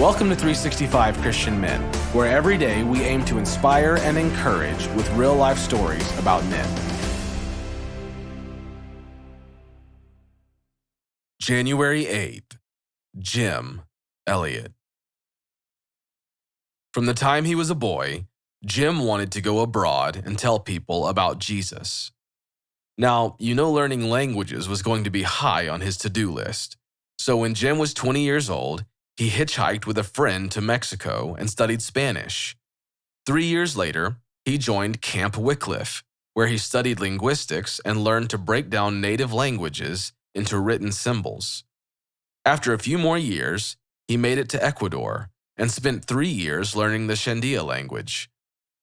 Welcome to 365 Christian Men, where every day we aim to inspire and encourage with real-life stories about men. January 8th, Jim Elliot. From the time he was a boy, Jim wanted to go abroad and tell people about Jesus. Now, learning languages was going to be high on his to-do list. So when Jim was 20 years old, he hitchhiked with a friend to Mexico and studied Spanish. 3 years later, he joined Camp Wycliffe, where he studied linguistics and learned to break down native languages into written symbols. After a few more years, he made it to Ecuador and spent 3 years learning the Shandia language.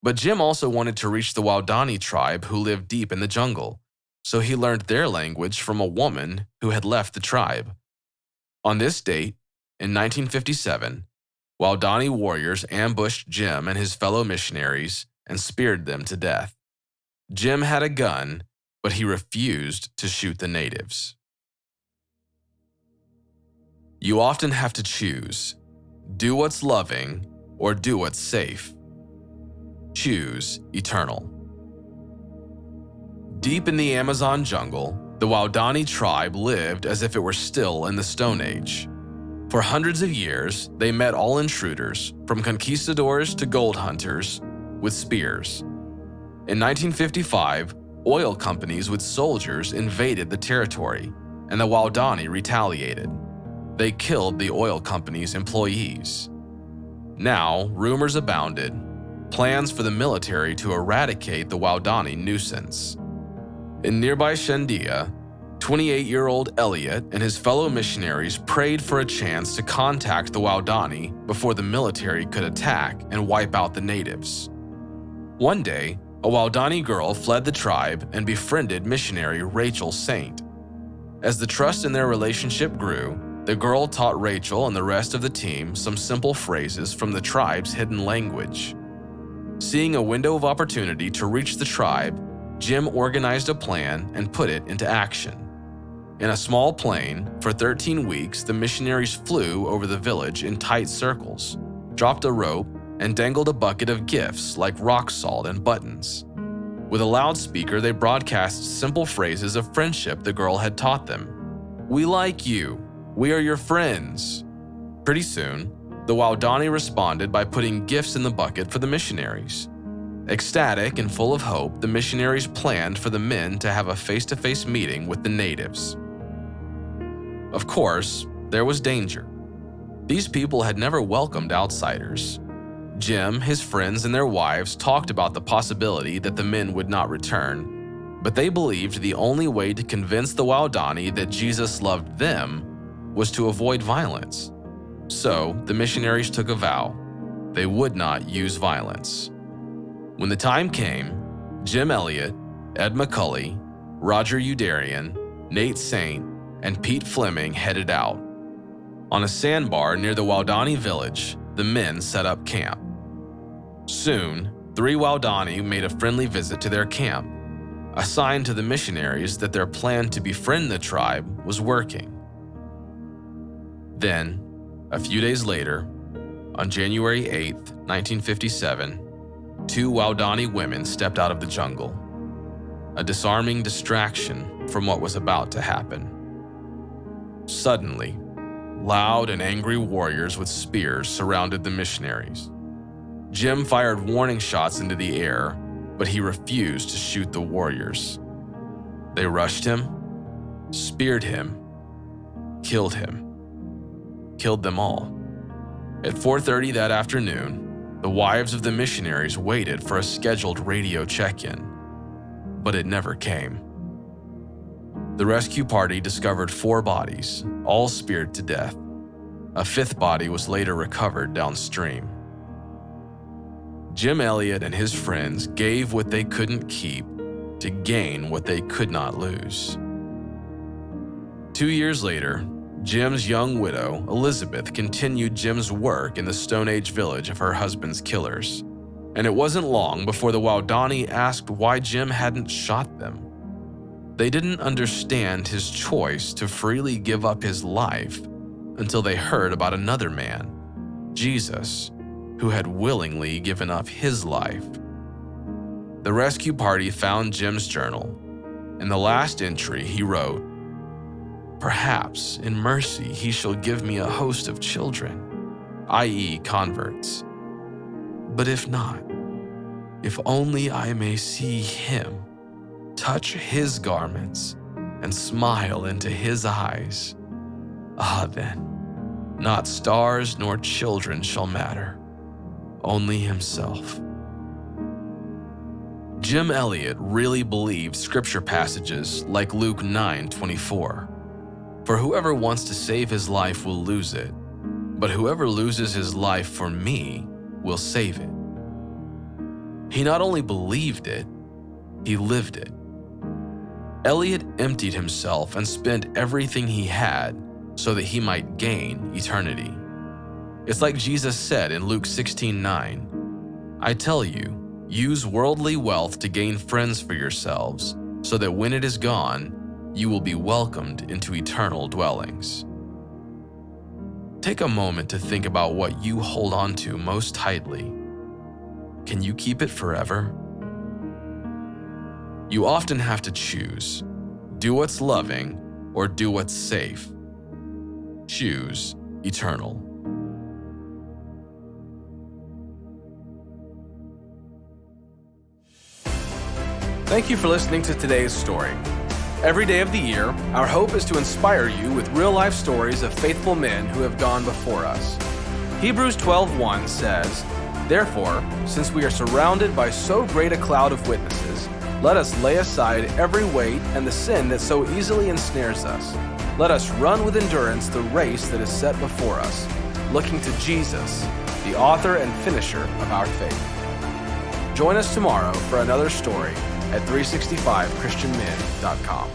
But Jim also wanted to reach the Waodani tribe who lived deep in the jungle, so he learned their language from a woman who had left the tribe. On this date, in 1957, Waodani warriors ambushed Jim and his fellow missionaries and speared them to death. Jim had a gun, but he refused to shoot the natives. You often have to choose: do what's loving or do what's safe. Choose eternal. Deep in the Amazon jungle, the Waodani tribe lived as if it were still in the Stone Age. For hundreds of years, they met all intruders, from conquistadors to gold hunters, with spears. In 1955, oil companies with soldiers invaded the territory, and the Waodani retaliated. They killed the oil company's employees. Now, rumors abounded, plans for the military to eradicate the Waodani nuisance. In nearby Shandia, 28-year-old Elliot and his fellow missionaries prayed for a chance to contact the Waodani before the military could attack and wipe out the natives. One day, a Waodani girl fled the tribe and befriended missionary Rachel Saint. As the trust in their relationship grew, the girl taught Rachel and the rest of the team some simple phrases from the tribe's hidden language. Seeing a window of opportunity to reach the tribe, Jim organized a plan and put it into action. In a small plane, for 13 weeks, the missionaries flew over the village in tight circles, dropped a rope, and dangled a bucket of gifts like rock salt and buttons. With a loudspeaker, they broadcast simple phrases of friendship the girl had taught them. "We like you. We are your friends." Pretty soon, the Waodani responded by putting gifts in the bucket for the missionaries. Ecstatic and full of hope, the missionaries planned for the men to have a face-to-face meeting with the natives. Of course, there was danger. These people had never welcomed outsiders. Jim, his friends, and their wives talked about the possibility that the men would not return, but they believed the only way to convince the Waodani that Jesus loved them was to avoid violence. So, the missionaries took a vow: they would not use violence. When the time came, Jim Elliot, Ed McCulley, Roger Udarian, Nate Saint, and Pete Fleming headed out. On a sandbar near the Waodani village, the men set up camp. Soon, 3 Waodani made a friendly visit to their camp, a sign to the missionaries that their plan to befriend the tribe was working. Then, a few days later, on January 8th, 1957, 2 Waodani women stepped out of the jungle, a disarming distraction from what was about to happen. Suddenly, loud and angry warriors with spears surrounded the missionaries. Jim fired warning shots into the air, but he refused to shoot the warriors. They rushed him, speared him, killed them all. At 4:30 that afternoon, the wives of the missionaries waited for a scheduled radio check-in, but it never came. The rescue party discovered 4 bodies, all speared to death. A 5th body was later recovered downstream. Jim Elliot and his friends gave what they couldn't keep to gain what they could not lose. 2 years later, Jim's young widow, Elizabeth, continued Jim's work in the Stone Age village of her husband's killers. And it wasn't long before the Waodani asked why Jim hadn't shot them. They didn't understand his choice to freely give up his life until they heard about another man, Jesus, who had willingly given up his life. The rescue party found Jim's journal. In the last entry, he wrote, "Perhaps, in mercy, he shall give me a host of children, i.e. converts. But if not, if only I may see him, touch his garments, and smile into his eyes, then, not stars nor children shall matter, only himself." Jim Elliot really believed scripture passages like Luke 9:24. "For whoever wants to save his life will lose it, but whoever loses his life for me will save it." He not only believed it, he lived it. Elliot emptied himself and spent everything he had so that he might gain eternity. It's like Jesus said in Luke 16:9, "I tell you, use worldly wealth to gain friends for yourselves, so that when it is gone, you will be welcomed into eternal dwellings." Take a moment to think about what you hold on to most tightly. Can you keep it forever? You often have to choose. Do what's loving or do what's safe. Choose eternal. Thank you for listening to today's story. Every day of the year, our hope is to inspire you with real-life stories of faithful men who have gone before us. Hebrews 12:1 says, "Therefore, since we are surrounded by so great a cloud of witnesses, let us lay aside every weight and the sin that so easily ensnares us. Let us run with endurance the race that is set before us, looking to Jesus, the author and finisher of our faith." Join us tomorrow for another story at 365christianmen.com.